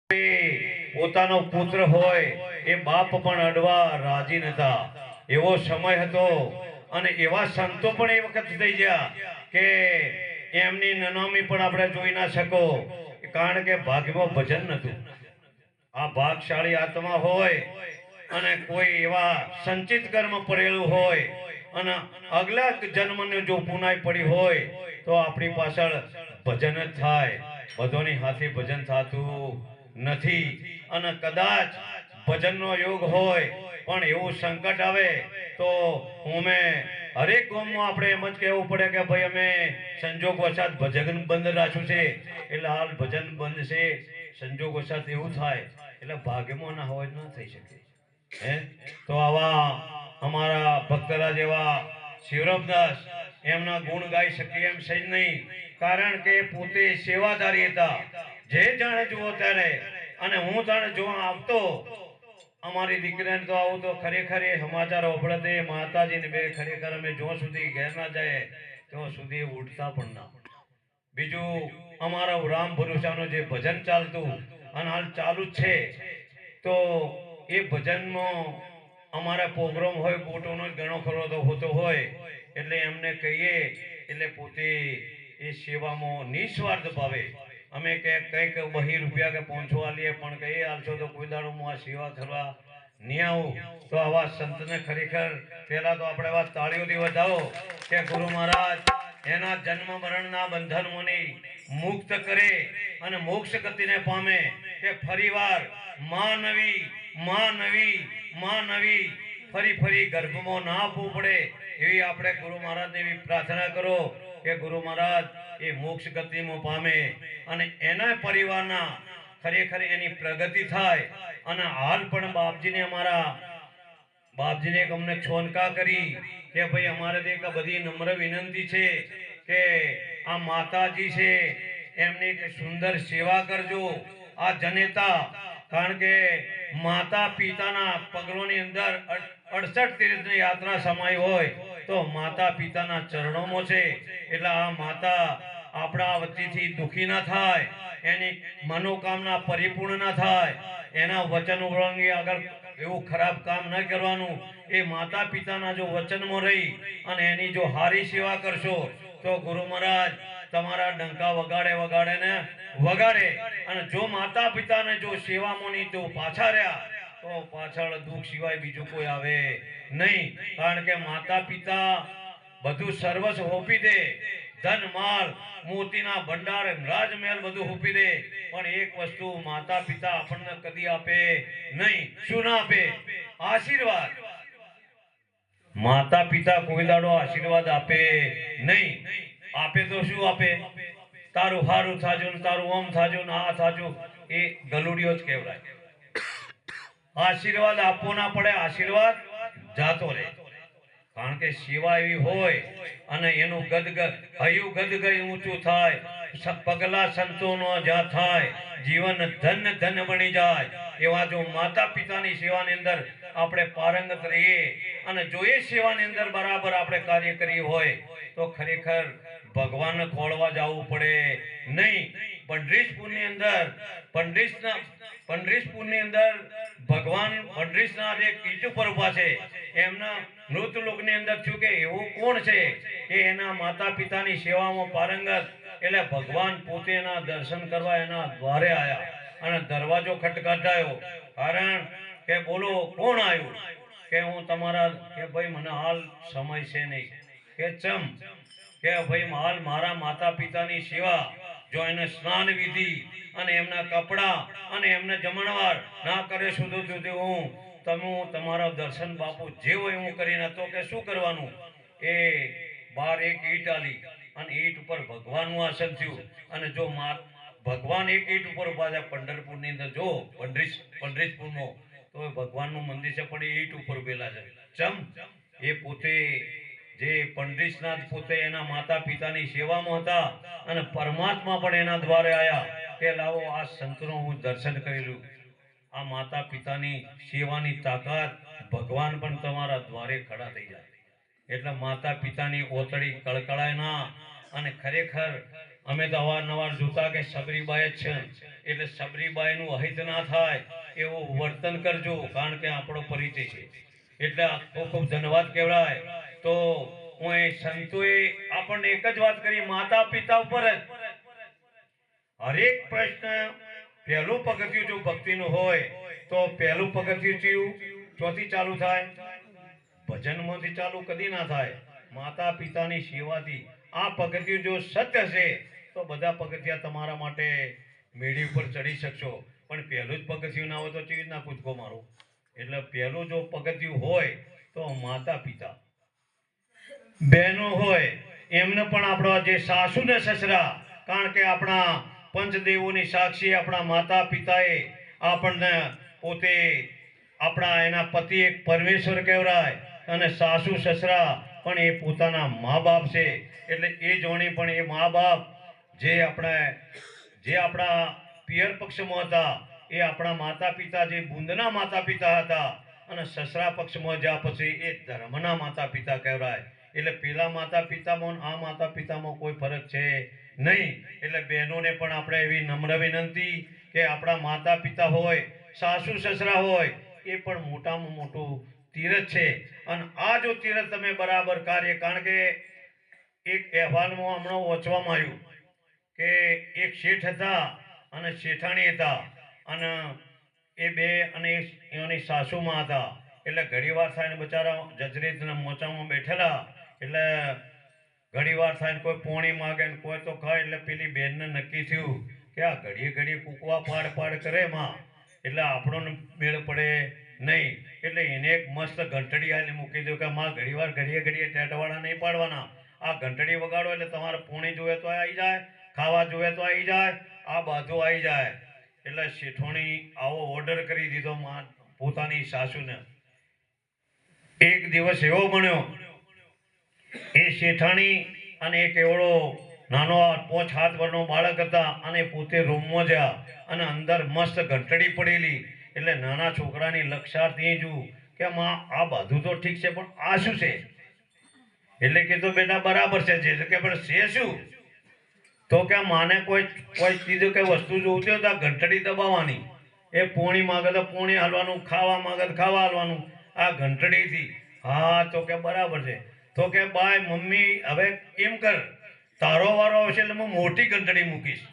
પોતાનો પુત્ર હોય એ બાપ પણ અડવા રાજી નતા. એવો સમય હતો અને એવા સંતો પણ એ વખત થઈ ગયા કે એમની નનામી પણ આપણે જોઈ ના શકો, કારણ કે ભાગ્યમાં ભજન નતું. આ ભાગશાળી આત્મા હોય અને કોઈ એવા સંચિત કર્મ પડેલું હોય અને અગલા જન્મનું જો પુનાઈ પડી હોય તો આપણી પાછળ ભજન જ થાય. બધોની હાથે ભજન થતું નથી. અને કદાચ ભજનનો યોગ હોય પણ એવું સંકટ આવે તો અમે હરેક ગામમાં આપણે એમ જ કહેવું પડે કે ભાઈ અમે સંજોગ વસાત ભજન બંધ રાખ્યું છે, એટલે હાલ ભજન બંધ છે. સંજોગ વસાત એવું થાય એટલે ભાગ્યમાં ના હોય ના થઈ શકે. તો આવા અમારા ભક્તરાજ એવા શિવરામદાસ એમના ગુણ ગાઈ શકીએ એમ છે નહીં, કારણ કે પોતે સેવાદારી હતા. જે જાણે જુઓ ત્યારે, અને હું જાણે જોવા આવતો અમારી દીકરીને તો આવું તો ખરેખર એ સમાચાર ઓપડતે માતાજીને બે ખરેખર અમે જો સુધી ઘેર ના જાય ત્યાં સુધી ઉઠતા પણ ના. બીજું અમારા રામ ભરોસાનું જે ભજન ચાલતું અને હાલ ચાલુ જ છે, તો એ ભજનમાં અમારા પ્રોગ્રામ હોય ગોટોનો ઘણો ખરો તો હોતો હોય એટલે એમને કહીએ એટલે પોતે એ સેવામાં નિસ્વાર્થ ભાવે અમે કંઈક બહી રૂપિયા કે પહોંચો આલીએ પણ કહીએ હાલશો તો કોઈ દાડો હું આ સેવા કરવા નહીં આવું. તો આવા સંતને ખરેખર પહેલા તો આપણે આવા તાળીઓથી વધાવો કે ગુરુ મહારાજ એના જન્મ મરણના બંધનોની મુક્ત કરે અને મોક્ષ ગતિને પામે, કે ફરીવાર માં નવી ફરી ગર્ભમાં ના આપવું પડે એવી આપણે ગુરુ મહારાજને એવી પ્રાર્થના કરો કે ગુરુ મહારાજ એ મોક્ષ ગતિમાં પામે અને એના પરિવારના ખરેખર એની પ્રગતિ થાય. અને હાલ પણ બાપજીને અમારા બાપજીને એક અમને છોનકા કરી કે ભાઈ અમારે તો એક બધી નમ્ર વિનંતી છે કે આ માતાજી છે એમની એક સુંદર સેવા કરજો. આ જનેતા, કારણ કે માતા પિતાના પગલોની અંદર 68 તીર્થની યાત્રા સમાઈ હોય તો માતા પિતાના ચરણોમાં છે. એટલે આ માતા આપણા વતીથી દુખી ના થાય, એની મનોકામના પરિપૂર્ણ ના થાય, એના વચન ઉલ્લંઘી આગળ એવું ખરાબ કામ ન કરવાનું. એ માતા પિતાના જો વચનમાં રહી અને એની જો હારી સેવા કરશો તો ગુરુ મહારાજ તમારા ડંકા વગાડે અને જો માતા પિતાને જો સેવામાં તો પાછા રહ્યા તો પાછળ દુઃખ સિવાય બીજું કોઈ આવે નહીં. કારણ કે માતા પિતા બધું સર્વસ્વ હોપી દે, ધન માલ મોતીના ભંડાર રાજમહેલ બધું હોપી દે, પણ એક વસ્તુ માતા પિતા આપણને કદી આપે નહીં. શું ના આપે? આશીર્વાદ. માતા પિતા કોઈ દાડો આશીર્વાદ આપે નહીં. આપે તો શું આપે? તારું હારું થાજો ને તારું ઓમ થાજો ને આ થાજો, એ ગલુડિયો જ કહેવાય. આશીર્વાદ આપવો ના પડે, આશીર્વાદ જાતો રહે. કારણ કે સેવા એવી હોય અને એનું હયું ગદગદ ઊંચું થાય, પગલા સંતોનો જ્યાં થાય જીવન ધન બની જાય. એવા જો માતા પિતાની સેવાની અંદર આપણે પારંગત રહીએ અને જો એ સેવાની અંદર બરાબર આપણે કાર્ય કરીએ હોય તો ખરેખર ભગવાનને ખોળવા જવું પડે નહીં. પંડરીશપુરની અંદર ભગવાન પંડરીશના જે કીચ ઉપર ઉભા છે એમના મૃતલોકની અંદર થયું કે એવું કોણ છે કે એના માતા પિતાની સેવામાં પારંગત, એટલે ભગવાન પોતે એના દર્શન કરવા એના દ્વારે આવ્યા અને દરવાજો ખટખટાયો. કારણ કે બોલો કોણ આવ્યું? કે હું તમારા, કે ભાઈ મને હાલ સમય છે નહીં. કે ચમ? કે ભાઈ હાલ મારા માતા પિતાની સેવા, જો એને સ્નાન વિધિ અને એમના કપડા અને એમને જમણવાર ના કરે સુધી હું તમારા દર્શન બાપુ જે હોય હું કરીને. તો કે શું કરવાનું? એ બાર એક ઈટ આલી અને ઈટ ઉપર ભગવાનનું આસન થયું અને જો ભગવાન એક ઈટ ઉપર ઉભા છે પંઢરપુરની અંદર, જો પંડરીશપુરમાં તો ભગવાનનું મંદિર છે પણ એ ઈટ ઉપર ઉભેલા છે. ચમ? એ પોતે જે પંડરીશનાથ પોતે એના માતા પિતાની સેવામાં હતા અને પરમાત્મા પણ એના દ્વારે આવ્યા કે લાવો આ સંતનું હું દર્શન કરેલું. આ માતા પિતાની સેવાની તાકાત, ભગવાન પણ તમારા દ્વારે ખડા થઈ જાય. એટલે માતા પિતાની ઓતડી કળકળાય ના. અને ખરેખર અમે તો અવારનવાર જોતા કે સબરીબાઈ જ છે એટલે સબરીબાઈનું અહિત ના થાય એવું વર્તન કરજો, કારણ કે આપણો પરિચય છે. એટલે ખૂબ ખૂબ ધન્યવાદ કહેવાય. તો હું એ સંતોએ આપણને એક જ વાત કરી, માતા પિતા ઉપર જ હરેક પ્રશ્ન. પહેલું પગથિયું જો ભક્તિનું હોય તો પહેલું પગથિયું થયું ચોથી ચાલુ થાય, ભજનમાંથી ચાલુ કદી ના થાય, માતા પિતાની સેવાથી. આ પગથિયું જો સત્ય છે તો બધા પગથિયા તમારા માટે મેળી ઉપર ચડી શકશો. પણ પહેલું જ પગથિયું ના હોય તો કેવી રીતના કૂદકો મારો? એટલે પહેલું જો પગથિયું હોય તો માતા પિતા, બહેનો હોય એમને પણ આપણો જે સાસુ ને સસરા, કારણ કે આપણા પંચદેવોની સાક્ષી આપણા માતા પિતાએ આપણને પોતે આપણા એના પતિ એક પરમેશ્વર કહેવાય, અને સાસુ સસરા પણ એ પોતાના મા બાપ છે. એટલે એ જોણી પણ એ મા બાપ જે આપણા પિયર પક્ષમાં હતા એ આપણા માતા પિતા જે બુંદના માતા પિતા હતા, અને સસરા પક્ષમાં જ્યાં પછી એ ધર્મના માતા પિતા કહેવાય. એટલે પેલા માતા પિતામાં આ માતા પિતામાં કોઈ ફરક છે નહીં. એટલે બહેનોને પણ આપણે એવી નમ્ર વિનંતી કે આપણા માતા પિતા હોય, સાસુ સસરા હોય, એ પણ મોટામાં મોટું તીરથ છે. અને આ જો તીરથ તમે બરાબર કાર્ય, કારણ કે એક અહેવાલમાં હમણાં વાંચવામાં આવ્યું કે એક શેઠ હતા અને શેઠાણી હતા, અને એ બે અને એની સાસુમાં હતા. એટલે ઘણી વાર થાય ને બચારા જજરીતના મોચામાં બેઠેલા, એટલે ઘણી વાર થાય કોઈ પોણી માગે ને કોઈ તો ખાય. એટલે પેલી બેનને નક્કી થયું કે આ ઘડીએ ઘડીએ કૂકવા પાડ કરે માં, એટલે આપણો મેળ પડે નહીં. એટલે એને એક મસ્ત ઘંટડી આવીને મૂકી દઉં કે માં ઘડીએ ઘડીએ ટેટવાળા નહીં પાડવાના, આ ઘંટડી વગાડો એટલે તમારે પોણી જોવે તો આવી જાય, ખાવા જોવે તો આવી જાય, આ બધું આવી જાય. એટલે શેઠોણી આવો ઓર્ડર કરી દીધો પોતાની સાસુને. એક દિવસ એવો બન્યો, એ શેઠાણી અને એક એવડો નાનો 5-7 વર્ષનો બાળક હતા, અને પોતે રૂમમાં જ્યાં અને અંદર મસ્ત ઘંટડી પડેલી. એટલે નાના છોકરાની લક્ષાર્થી જુ કે માં આ બધું તો ઠીક છે પણ આ શું છે? એટલે કીધું બેટા બરાબર છે કે પણ છે શું? તો કે માને કોઈ કીધું કે વસ્તુ જોવતી હોય તો ઘંટડી દબાવવાની, એ પોણી માગે તો પોણી હાલવાનું, ખાવા માગે તો ખાવા હાલવાનું, આ ઘંટડીથી. હા તો કે બરાબર છે. તો કે બાય મમ્મી હવે એમ કર, તારો વારો આવશે એટલે હું મોટી ઘંટડી મૂકીશ,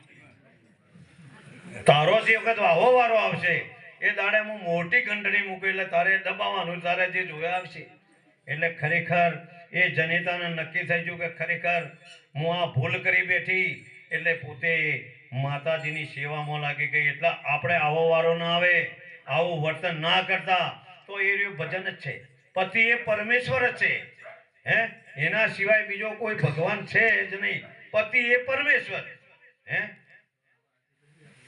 તારો જે વખત આવો વારો આવશે એ દાડે હું મોટી ઘંટડી મૂકી, એટલે તારે દબાવવાનું, તારે જે જોયા આવશે. એટલે ખરેખર એ જનેતાને નક્કી થઈ ગયું કે ખરેખર હું આ ભૂલ કરી બેઠી, એટલે પોતે માતાજીની સેવામાં લાગી ગઈ. એટલે આપણે આવો વારો ના આવે, આવું વર્તન ના કરતા તો એ રહ્યું ભજન જ છે. પતિ એ પરમેશ્વર જ છે, હે એના સિવાય બીજો કોઈ ભગવાન છે જ નહીં. પતિ એ પરમેશ્વર, હે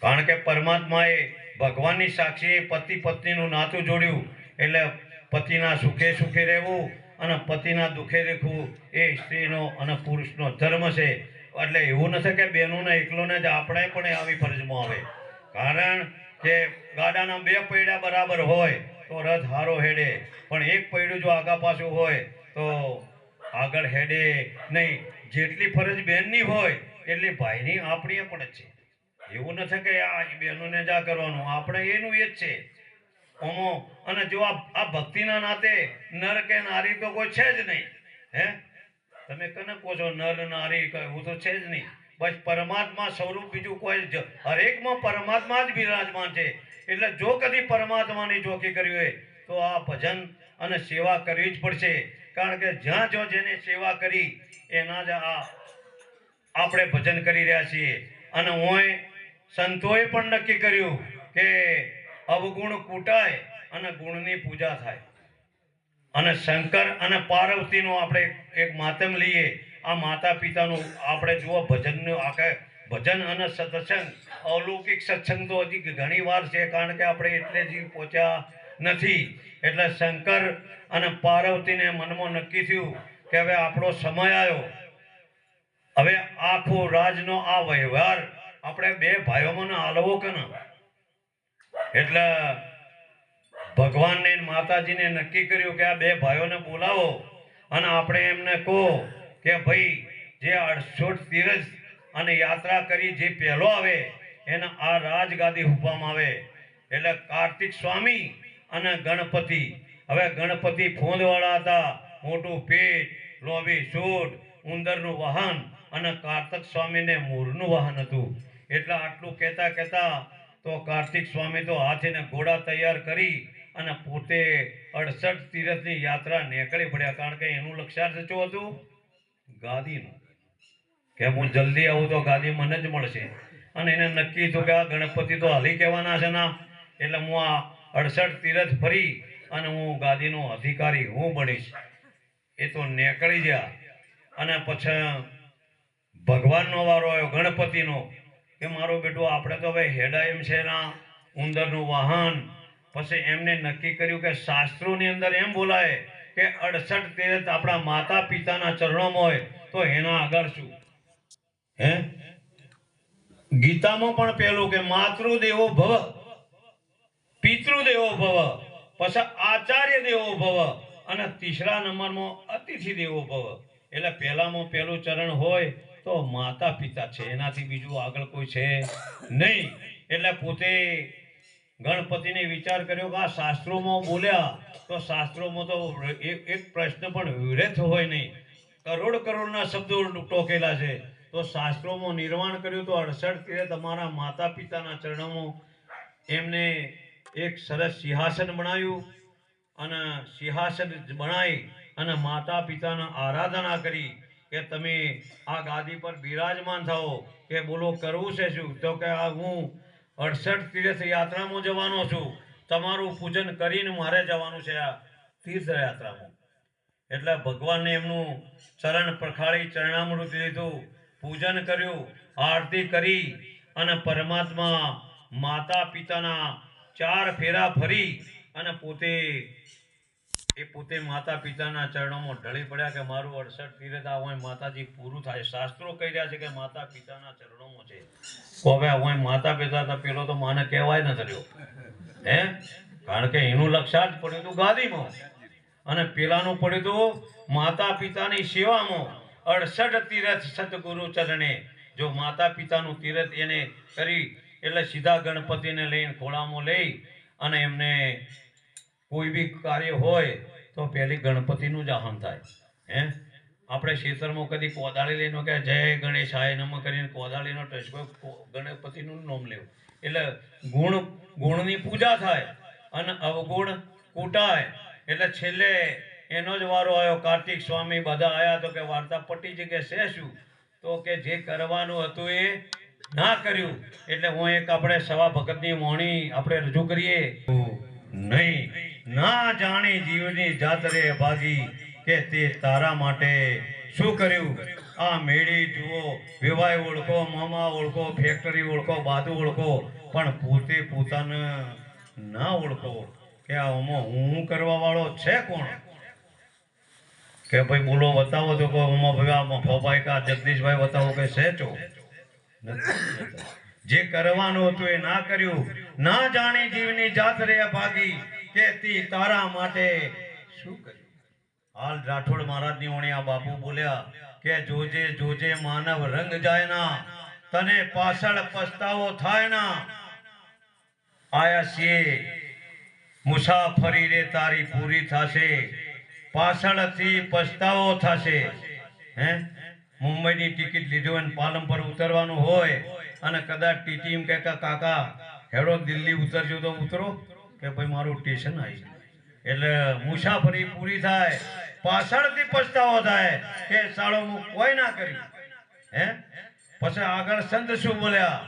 કારણ કે પરમાત્માએ ભગવાનની સાક્ષી પતિ પત્નીનું નાતું જોડ્યું. એટલે પતિના સુખે સુખે રહેવું અને પતિના દુઃખે દેખવું એ સ્ત્રીનો અને પુરુષનો ધર્મ છે. એટલે એવું નથી કે બહેનોને એકલોને જ આપણે પણ આવી ફરજમાં આવે, કારણ કે ગાડાના 2 પૈડા બરાબર હોય તો રથ હારો હેડે, પણ એક પૈડું જો આગા પાછું હોય તો આગળ હેડે નહીં. જેટલી ફરજ બહેનની હોય એટલી ભાઈની આપણી પણ જ છે. એવું નથી કે આ બહેનોને જ આ કરવાનું, આપણે એનું એ જ છે. અને જો આ ભક્તિના નાતે નર કે નારી તો કોઈ છે જ નહીં. હે તમે કને કહો છો નર નારી, એવું તો છે જ નહીં. બસ પરમાત્મા સ્વરૂપ, બીજું કોઈ હરેકમાં પરમાત્મા જ બિરાજમાન છે. એટલે જો કદી પરમાત્માની જોખી કરવી હોય તો આ ભજન અને સેવા કરવી જ પડશે. કારણ કે જ્યાં જો જેને સેવા કરી એના જ આપણે ભજન કરી રહ્યા છીએ. અને હું સંતોએ પણ નક્કી કર્યું કે અવગુણ કૂટાય અને ગુણની પૂજા થાય. અને શંકર અને પાર્વતીનો આપણે એક માતમ લઈએ. આ માતા પિતાનું આપણે જુઓ ભજનનું આખે ભજન અને સત્સંગ, અલૌકિક સત્સંગ તો હજી ઘણી વાર છે, કારણ કે આપણે એટલે જ પહોંચ્યા નથી. એટલે શંકર અને પાર્વતીને મનમાં નક્કી થયું કે હવે આપણો સમય આવ્યો, હવે આખો રાજનો આ વ્યવહાર આપણે 2 ભાઈઓમાં હાલવો કે ના. એટલે ભગવાનને માતાજીને નક્કી કર્યું કે આ 2 ભાઈઓને બોલાવો અને આપણે એમને કહો કે ભાઈ જે 68 તીરથ અને યાત્રા કરી જે પહેલો આવે એને આ રાજગાદી હુકવામાં આવે એટલે કાર્તિક સ્વામી અને ગણપતિ. હવે ગણપતિ ફોંદવાળા હતા, મોટું પેટ, લોભી સૂટ, ઉંદરનું વાહન, અને કાર્તિક સ્વામીને મોરનું વાહન હતું. એટલે આટલું કહેતા કહેતા તો કાર્તિક સ્વામી તો હાથીને ઘોડા તૈયાર કરી અને પોતે 68 તીરથની યાત્રા નીકળી પડ્યા. કારણ કે એનું લક્ષ્યાર્થ શું હતું? ગાદીનું, કે હું જલ્દી આવું તો ગાદી મને જ મળશે. અને એને નક્કી થયું કે આ ગણપતિ તો હાલી કહેવાના છે ના, એટલે હું આ 68 તીરથ ફરી અને હું ગાદીનો અધિકારી હું બનીશ. એ તો નીકળી ગયા. અને પછી ભગવાનનો વારો આવ્યો, ગણપતિનો, કે મારો બેટો આપણે તો હવે હેડા એમ છે ના, ઉંદરનું વાહન. પછી એમને નક્કી કર્યું કે શાસ્ત્રોની અંદર એમ બોલાય કે 68 તીરથ આપણા માતા પિતાના ચરણોમાં હોય તો એના આગળ શું? હે, ગીતામાં પણ પેલું કે માતૃદેવો ભવ, પિતૃદેવો ભવ, પછી આચાર્ય દેવો ભવ, અને ત્રીસરા નંબરમાં અતિથિ દેવો ભવ. એટલે પહેલામાં પહેલું ચરણ હોય તો માતા પિતા છે, એનાથી બીજું આગળ કોઈ છે નહીં. એટલે પોતે ગણપતિને વિચાર કર્યો કે આ શાસ્ત્રોમાં બોલ્યા તો શાસ્ત્રોમાં તો એક પ્રશ્ન પણ વિરેથ હોય નહીં, કરોડ કરોડના શબ્દો ટોકેલા છે. તો શાસ્ત્રોમાં નિર્માણ કર્યું તો 68 તીરથ તમારા માતા પિતાના ચરણોમાં એમને એક સરસ સિંહાસન બનાવ્યું, અને સિંહાસન બનાવી અને માતા પિતાના આરાધના કરી કે તમે આ ગાદી પર બિરાજમાન થાઓ. કે બોલો કરવું છે શું? તો કે આ હું 68 તીર્થ યાત્રામાં જવાનો છું, તમારું પૂજન કરીને મારે જવાનું છે આ તીર્થયાત્રામાં. એટલે ભગવાનને એમનું ચરણ પ્રખાળી ચરણામૃત લીધું, પૂજન કર્યું, આરતી કરી, અને પરમાત્મા માતા પિતાના 4 ફેરા ફરી અને પોતે માતા પિતાના ચરણોમાં ઢળી પડ્યા કે મારું 68 તીરથ આ હોય માતાજી પૂરું થાય. શાસ્ત્રો કહી રહ્યા છે કે માતા પિતાના ચરણોમાં છે. તો હવે હોય માતા પિતા તો પેલો તો માને કહેવાય ન થયો, હે, કારણ કે એનું લક્ષ્યાર્થ પડ્યું હતું ગાદીમાં, અને પેલાનું પડ્યું હતું માતા પિતાની સેવામાં. 68 તીરથ સદગુરુ ચરણે. જો માતા પિતાનું તીરથ એને કરી એટલે સીધા ગણપતિને લઈને ખોળામાં લઈ અને એમને કોઈ બી કાર્ય હોય તો પહેલી ગણપતિનું જ આહન થાય. હે, આપણે ખેતરમાં કદી કોદાળી લઈને કે જય ગણેશાય નમઃ કરીને કોદાળીનો ટચકો ગણપતિનું નામ લેવું, એટલે ગુણની પૂજા થાય અને અવગુણ કૂટાય. એટલે છેલ્લે એનો જ વારો આવ્યો. કાર્તિક સ્વામી બધા આવ્યા તો કે વાર્તા પટી છે કે છે શું? તો કે જે કરવાનું હતું એ ના કર્યું. એટલે હું એક આપણે સવા ભગતની મોણી આપણે રજૂ કરીએ. નહીં, ના જાણી જીવની જાત રે ભાગી, કે તે તારા માટે શું કર્યું? આ મેળી જુઓ, વિવાહ ઓળખો, મામા ઓળખો, ફેક્ટરી ઓળખો, બાજુ ઓળખો, પણ પોતે પોતાને ના ઓળખો કે આમાં હું કરવા વાળો છે કોણ? કે ભાઈ બોલો બતાવો તો ભાઈ કા જગદીશભાઈ બતાવો કે છે ચો. જે કરવાનું હતું એ ના કર્યું. ના જાણી જીવની જાત રે ભાગી, કે તી તારા માટે શું કર્યું? હાલ રાઠોડ મહારાજની ઓણી આ બાપુ બોલ્યા કે જોજે જોજે માનવ રંગ જાય ના, તને પાછળ પસ્તાવો થાય ના. આયા છીએ મુસાફરી રે તારી પૂરી થશે, પાછળથી પસ્તાવો થશે. હે, મુંબઈની ટિકિટ લીધું અને પાલનપુર ઉતરવાનું હોય અને કદાચ ટીટી એમ કે કાકા હેડો દિલ્હી ઉતરજો તો ઉતરો, કે ભાઈ મારું સ્ટેશન આવી. એટલે મુસાફરી પૂરી થાય, પાછળથી પછતાવો થાય કે સાળો હું કોઈ ના કરી. હે, પછી આગળ સંત શું બોલ્યા?